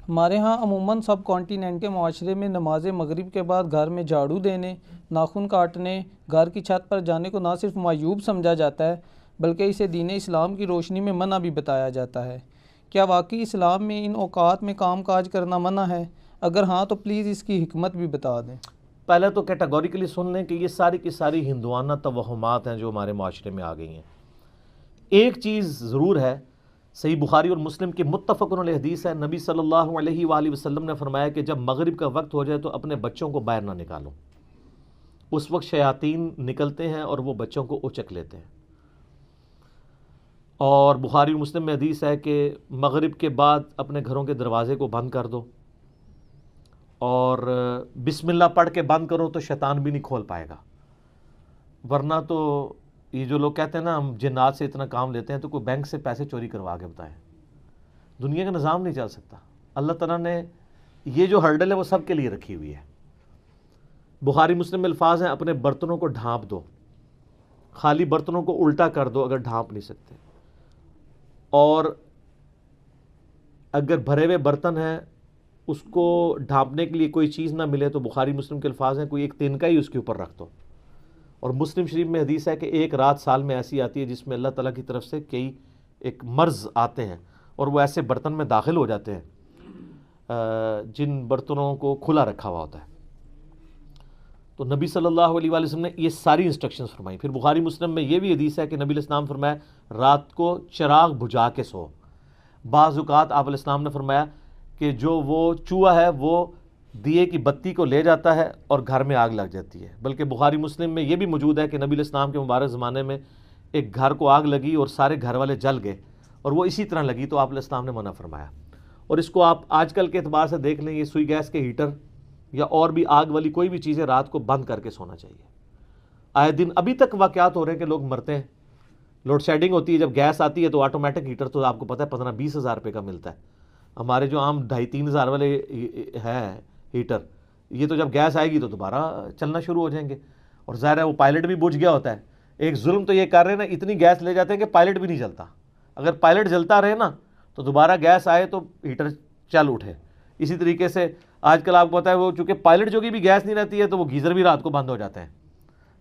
ہمارے ہاں عموماً سب کانٹیننٹ کے معاشرے میں نماز مغرب کے بعد گھر میں جھاڑو دینے، ناخن کاٹنے، گھر کی چھت پر جانے کو نہ صرف معیوب سمجھا جاتا ہے بلکہ اسے دین اسلام کی روشنی میں منع بھی بتایا جاتا ہے۔ کیا واقعی اسلام میں ان اوقات میں کام کاج کرنا منع ہے؟ اگر ہاں تو پلیز اس کی حکمت بھی بتا دیں۔ پہلے تو کیٹیگوریکلی سن لیں کہ یہ ساری کی ساری ہندوانہ توہمات ہیں جو ہمارے معاشرے میں آ گئی ہیں۔ ایک چیز ضرور ہے، صحیح بخاری اور مسلم کی متفق علیہ حدیث ہے، نبی صلی اللہ علیہ وآلہ وسلم نے فرمایا کہ جب مغرب کا وقت ہو جائے تو اپنے بچوں کو باہر نہ نکالو، اس وقت شیاطین نکلتے ہیں اور وہ بچوں کو اچک لیتے ہیں۔ اور بخاری اور مسلم میں حدیث ہے کہ مغرب کے بعد اپنے گھروں کے دروازے کو بند کر دو، اور بسم اللہ پڑھ کے بند کرو تو شیطان بھی نہیں کھول پائے گا، ورنہ تو یہ جو لوگ کہتے ہیں نا ہم جنات سے اتنا کام لیتے ہیں، تو کوئی بینک سے پیسے چوری کروا کے بتائیں، دنیا کا نظام نہیں چل سکتا۔ اللہ تعالیٰ نے یہ جو ہرڈل ہے وہ سب کے لیے رکھی ہوئی ہے۔ بخاری مسلم میں الفاظ ہیں، اپنے برتنوں کو ڈھانپ دو، خالی برتنوں کو الٹا کر دو اگر ڈھانپ نہیں سکتے، اور اگر بھرے ہوئے برتن ہیں اس کو ڈھانپنے کے لیے کوئی چیز نہ ملے تو بخاری مسلم کے الفاظ ہیں کوئی ایک تنکا ہی اس کے اوپر رکھ دو۔ اور مسلم شریف میں حدیث ہے کہ ایک رات سال میں ایسی آتی ہے جس میں اللہ تعالیٰ کی طرف سے کئی ایک مرض آتے ہیں اور وہ ایسے برتن میں داخل ہو جاتے ہیں جن برتنوں کو کھلا رکھا ہوا ہوتا ہے۔ تو نبی صلی اللہ علیہ وآلہ وسلم نے یہ ساری انسٹرکشنز فرمائی۔ پھر بخاری مسلم میں یہ بھی حدیث ہے کہ نبی علیہ السلام فرمایا رات کو چراغ بجھا کے سو۔ بعض اوقات آپ علیہ السلام نے فرمایا کہ جو وہ چوہا ہے وہ دیے کی بتی کو لے جاتا ہے اور گھر میں آگ لگ جاتی ہے، بلکہ بخاری مسلم میں یہ بھی موجود ہے کہ نبی علیہ السلام کے مبارک زمانے میں ایک گھر کو آگ لگی اور سارے گھر والے جل گئے، اور وہ اسی طرح لگی تو آپ علیہ السلام نے منع فرمایا۔ اور اس کو آپ آج کل کے اعتبار سے دیکھ لیں، یہ سوئی گیس کے ہیٹر یا اور بھی آگ والی کوئی بھی چیزیں رات کو بند کر کے سونا چاہیے۔ آئے دن ابھی تک واقعات ہو رہے ہیں کہ لوگ مرتے ہیں۔ لوڈ شیڈنگ ہوتی ہے، جب گیس آتی ہے تو آٹومیٹک ہیٹر تو آپ کو پتہ ہے 15-20 ہزار روپے کا ملتا ہے۔ ہمارے جو عام 2,500-3 ہزار والے ہے ہیٹر، یہ تو جب گیس آئے گی تو دوبارہ چلنا شروع ہو جائیں گے، اور ظاہر ہے وہ پائلٹ بھی بجھ گیا ہوتا ہے۔ ایک ظلم تو یہ کر رہے ہیں نا، اتنی گیس لے جاتے ہیں کہ پائلٹ بھی نہیں چلتا۔ اگر پائلٹ جلتا رہے نا تو دوبارہ گیس آئے تو ہیٹر چل اٹھے۔ اسی طریقے سے آج کل آپ کو پتہ ہے وہ چونکہ پائلٹ جو بھی گیس نہیں رہتی ہے تو وہ گیزر بھی رات کو بند ہو جاتے ہیں،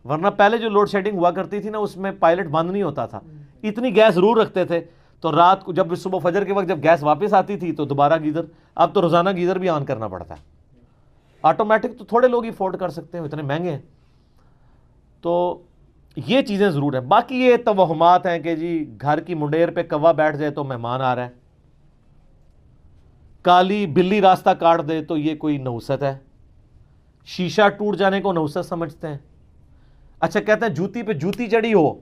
ورنہ پہلے جو لوڈ شیڈنگ ہوا کرتی تھی نا اس میں پائلٹ بند نہیں ہوتا تھا، اتنی گیس ضرور رکھتے تھے تو رات کو جب صبح فجر کے وقت جب گیس واپس آتی تھی تو دوبارہ گیزر۔ اب تو روزانہ گیزر بھی آن کرنا پڑتا ہے آٹومیٹک، تو تھوڑے لوگ ہی افورڈ کر سکتے ہیں، اتنے مہنگے ہیں۔ تو یہ چیزیں ضرور ہیں۔ باقی یہ توہمات ہیں کہ جی گھر کی منڈیر پہ کوا بیٹھ جائے تو مہمان آ رہا ہے، کالی بلی راستہ کاٹ دے تو یہ کوئی نحوست ہے، شیشہ ٹوٹ جانے کو نحوست سمجھتے ہیں۔ اچھا کہتے ہیں جوتی پہ جوتی چڑھی ہو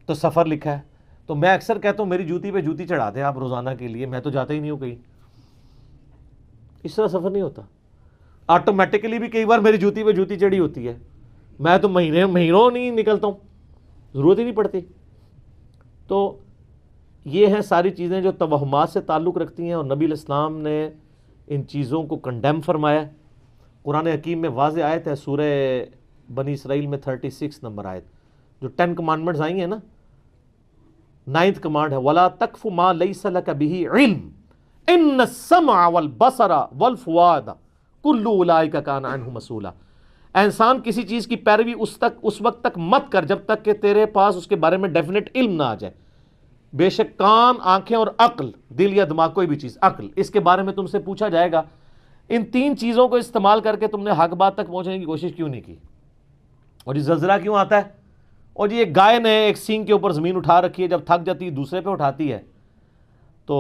تو سفر لکھا ہے، تو میں اکثر کہتا ہوں میری جوتی پہ جوتی چڑھا دیں آپ روزانہ کے لیے، میں تو جاتا ہی نہیں ہوں کہیں۔ اس طرح سفر نہیں ہوتا، آٹومیٹکلی بھی کئی بار میری جوتی پہ جوتی چڑھی ہوتی ہے، میں تو مہینوں نہیں نکلتا ہوں، ضرورت ہی نہیں پڑتی۔ تو یہ ہیں ساری چیزیں جو توہمات سے تعلق رکھتی ہیں، اور نبی علیہ السلام نے ان چیزوں کو کنڈیم فرمایا۔ قرآن حکیم میں واضح آیت ہے، سورہ بنی اسرائیل میں 36 نمبر آیت، جو 10 کمانڈمنٹس آئی ہیں نا، 9th کمانڈ ہے وَلَا تَقْفُ مَا لَيْسَ لَكَ بِهِ عِلْمٌ إِنَّ السَّمْعَ وَالْبَصَرَ وَالْفُؤَادَ كُلُّ أُولَٰئِكَ كَانَ عَنْهُ مَسْئُولًا۔ اے انسان کسی چیز کی پیروی اس وقت تک مت کر جب تک کہ تیرے پاس اس کے بارے میں ڈیفینیٹ علم نہ آ جائے۔ بے شک کان، آنکھیں اور عقل، دل یا دماغ کوئی بھی چیز، عقل، اس کے بارے میں تم سے پوچھا جائے گا۔ ان 3 چیزوں کو استعمال کر کے تم نے حق بات تک پہنچنے کی کوشش کیوں نہیں کی؟ اور یہ زلزلہ کیوں آتا ہے؟ اور یہ گائے نے ایک سینگ کے اوپر زمین اٹھا رکھی ہے، جب تھک جاتی ہے دوسرے پہ اٹھاتی ہے تو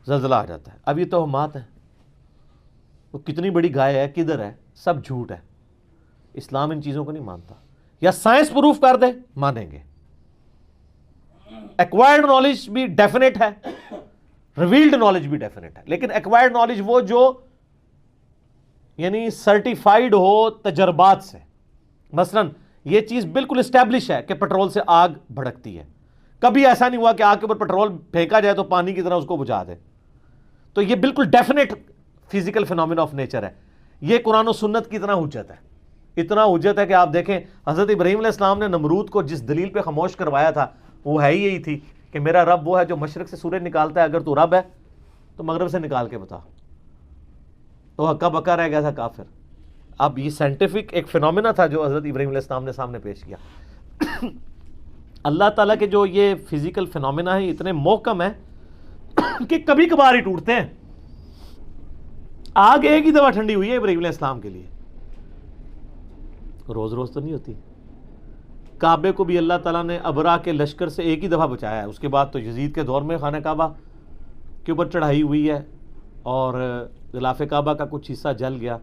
زلزلہ آ جاتا ہے۔ اب یہ توہمات ہیں، وہ کتنی بڑی گائے ہے، کدھر ہے، سب جھوٹ ہے۔ اسلام ان چیزوں کو نہیں مانتا، یا سائنس پروف کر دے مانیں گے۔ ایکوائرڈ نالج بھی ڈیفینیٹ ہے، ریویلڈ نالج بھی ڈیفینیٹ ہے، لیکن ایکوائرڈ نالج وہ جو یعنی سرٹیفائیڈ ہو تجربات سے۔ مثلا یہ چیز بالکل اسٹیبلش ہے کہ پیٹرول سے آگ بھڑکتی ہے، کبھی ایسا نہیں ہوا کہ آگ کے اوپر پیٹرول پھینکا جائے تو پانی کی طرح اس کو بجھا دے، تو یہ بالکل definite physical phenomena of nature ہے۔ یہ قرآن و سنت کی طرح حجت ہے، اتنا حجت ہے کہ آپ دیکھیں حضرت ابراہیم علیہ السلام نے نمرود کو جس دلیل پہ خاموش کروایا تھا وہ ہے ہی یہی تھی کہ میرا رب وہ ہے جو مشرق سے سورج نکالتا ہے، اگر تو رب ہے تو مغرب سے نکال کے بتا، تو ہکا بکا رہ گیا تھا کافر. اب یہ سائنٹیفک ایک فینومینا تھا جو حضرت ابراہیم علیہ السلام نے سامنے پیش کیا. اللہ تعالیٰ کے جو یہ فزیکل فینومینا ہیں اتنے محکم ہیں کہ کبھی کبھار ہی ٹوٹتے ہیں. آگ ایک ہی دفعہ ٹھنڈی ہوئی ہے ابراہیم علیہ السلام کے لیے، روز روز تو نہیں ہوتی. کعبے کو بھی اللہ تعالیٰ نے ابرا کے لشکر سے ایک ہی دفعہ بچایا ہے. اس کے بعد تو یزید کے دور میں خانہ کعبہ کے اوپر چڑھائی ہوئی ہے اور غلاف کعبہ کا کچھ حصہ جل گیا.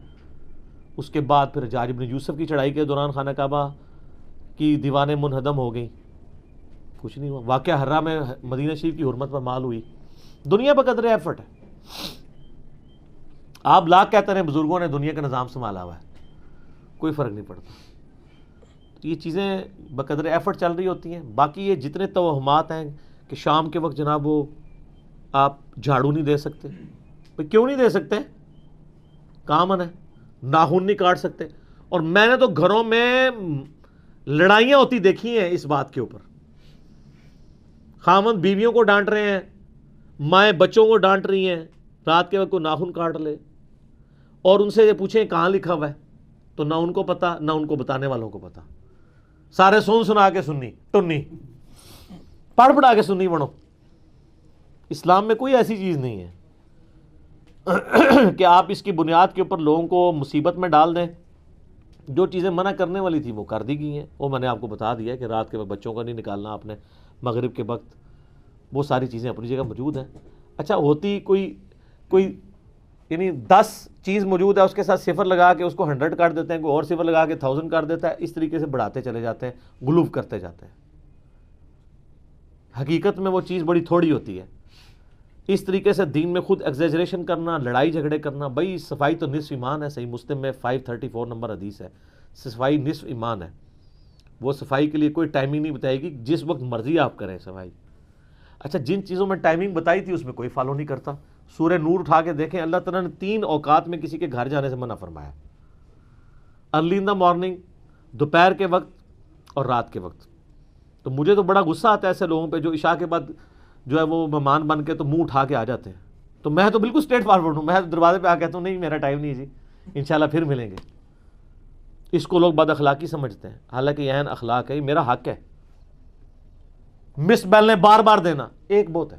اس کے بعد پھر حجاج بن یوسف کی چڑھائی کے دوران خانہ کعبہ کی دیواریں منہدم ہو گئیں، کچھ نہیں ہوا. واقعہ حرہ میں مدینہ شریف کی حرمت پر مال ہوئی. دنیا بقدر ایفرٹ ہے. آپ لاکھ کہتے ہیں بزرگوں نے دنیا کا نظام سنبھالا ہوا ہے، کوئی فرق نہیں پڑتا. یہ چیزیں بقدر ایفرٹ چل رہی ہوتی ہیں. باقی یہ جتنے توہمات ہیں کہ شام کے وقت جناب وہ آپ جھاڑو نہیں دے سکتے، بھئی کیوں نہیں دے سکتے؟ کامن ہے. ناخن نہیں کاٹ سکتے. اور میں نے تو گھروں میں لڑائیاں ہوتی دیکھی ہیں اس بات کے اوپر. خاوند بیویوں کو ڈانٹ رہے ہیں، مائیں بچوں کو ڈانٹ رہی ہیں رات کے وقت کو ناخن کاٹ لے، اور ان سے یہ پوچھیں کہاں لکھا ہوا ہے تو نہ ان کو پتا نہ ان کو بتانے والوں کو پتا. سارے سنا کے سننی ٹنی پڑھا کے سننی بنو. اسلام میں کوئی ایسی چیز نہیں ہے کہ آپ اس کی بنیاد کے اوپر لوگوں کو مصیبت میں ڈال دیں. جو چیزیں منع کرنے والی تھی وہ کر دی گئی ہیں. وہ میں نے آپ کو بتا دیا کہ رات کے وقت بچوں کا نہیں نکالنا آپ نے، مغرب کے وقت وہ ساری چیزیں اپنی جگہ موجود ہیں. اچھا ہوتی کوئی یعنی 10 چیز موجود ہے، اس کے ساتھ صفر لگا کے اس کو 100 کر دیتے ہیں، کوئی اور صفر لگا کے 1000 کر دیتا ہے. اس طریقے سے بڑھاتے چلے جاتے ہیں، غلوف کرتے جاتے ہیں. حقیقت میں وہ چیز بڑی تھوڑی ہوتی ہے. اس طریقے سے دین میں خود ایگزیجریشن کرنا، لڑائی جھگڑے کرنا. بھائی صفائی تو نصف ایمان ہے. صحیح مسلم میں 534 نمبر حدیث ہے، صفائی نصف ایمان ہے. وہ صفائی کے لیے کوئی ٹائمنگ نہیں بتائے گی، جس وقت مرضی آپ کریں صفائی. اچھا جن چیزوں میں ٹائمنگ بتائی تھی اس میں کوئی فالو نہیں کرتا. سورہ نور اٹھا کے دیکھیں، اللہ تعالیٰ نے 3 اوقات میں کسی کے گھر جانے سے منع فرمایا: ارلی ان دا مارننگ، دوپہر کے وقت اور رات کے وقت. تو مجھے تو بڑا غصہ آتا ہے ایسے لوگوں پہ جو عشاء کے بعد جو ہے وہ مہمان بن کے تو منہ اٹھا کے آ جاتے ہیں. تو میں تو بالکل اسٹریٹ فارورڈ ہوں. میں دروازے پہ آ کہتا ہوں نہیں میرا ٹائم نہیں جی، انشاءاللہ پھر ملیں گے. اس کو لوگ بد اخلاقی سمجھتے ہیں، حالانکہ یہ عین اخلاق ہے، یہ میرا حق ہے. مس بیل نے بار بار دینا ایک بہت ہے.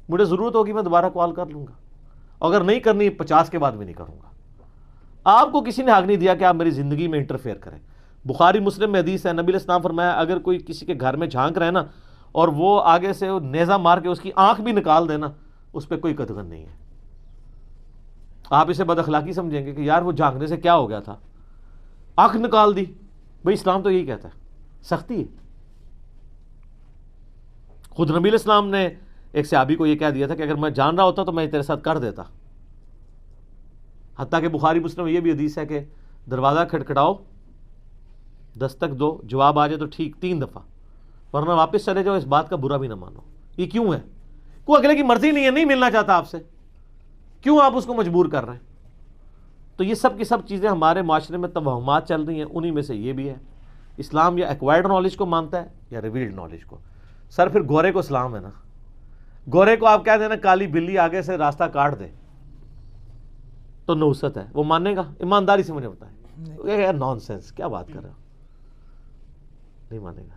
مجھے ضرورت ہوگی میں دوبارہ کال کر لوں گا، اگر نہیں کرنی 50 کے بعد بھی نہیں کروں گا. آپ کو کسی نے حق نہیں دیا کہ آپ میری زندگی میں انٹرفیئر کریں. بخاری مسلم میں حدیث ہے، نبی علیہ السلام فرمایا اگر کوئی کسی کے گھر میں جھانک رہے نا اور وہ آگے سے نیزہ مار کے اس کی آنکھ بھی نکال دینا، اس پہ کوئی قدغن نہیں ہے. آپ اسے بد اخلاقی سمجھیں گے کہ یار وہ جھانکنے سے کیا ہو گیا تھا، آنکھ نکال دی. بھئی اسلام تو یہی کہتا ہے، سختی ہے. خود نبی علیہ السلام نے ایک صحابی کو یہ کہہ دیا تھا کہ اگر میں جان رہا ہوتا تو میں تیرے ساتھ کر دیتا. حتیٰ کہ بخاری مسلم میں یہ بھی حدیث ہے کہ دروازہ کھٹکھٹاؤ، دستک دو، جواب آ جائے تو ٹھیک 3 دفعہ، ورنہ واپس چلے جاؤ، اس بات کا برا بھی نہ مانو. یہ کیوں ہے؟ کوئی اگلے کی مرضی نہیں ہے، نہیں ملنا چاہتا آپ سے، کیوں آپ اس کو مجبور کر رہے ہیں؟ تو یہ سب کی سب چیزیں ہمارے معاشرے میں توہمات چل رہی ہیں. انہی میں سے یہ بھی ہے. اسلام یا ایکوائرڈ نالج کو مانتا ہے یا ریویلڈ نالج کو. سر پھر گورے کو اسلام ہے نا. گورے کو آپ کہہ دینا کالی بلی آگے سے راستہ کاٹ دے تو نوست ہے، وہ مانے گا؟ ایمانداری سے مجھے بتائیں. نان سینس، کیا بات کر رہے ہو؟ نہیں مانے گا.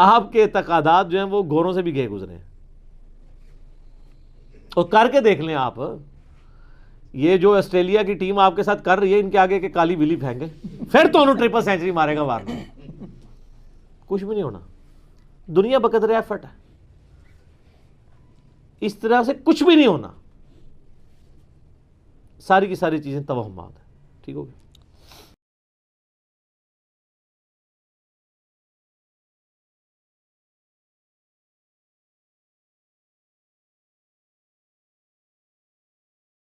آپ کے اعتقادات جو ہیں وہ گوروں سے بھی گئے گزرے ہیں. اور کر کے دیکھ لیں آپ، یہ جو آسٹریلیا کی ٹیم آپ کے ساتھ کر رہی ہے، ان کے آگے کے کالی بلی پھینکے پھر تو انہوں 3 سینچری مارے گا وارنا. کچھ بھی نہیں ہونا. دنیا بقدر ایفرٹ ہے، اس طرح سے کچھ بھی نہیں ہونا. ساری کی ساری چیزیں توہمات ہیں. ٹھیک ہو گیا؟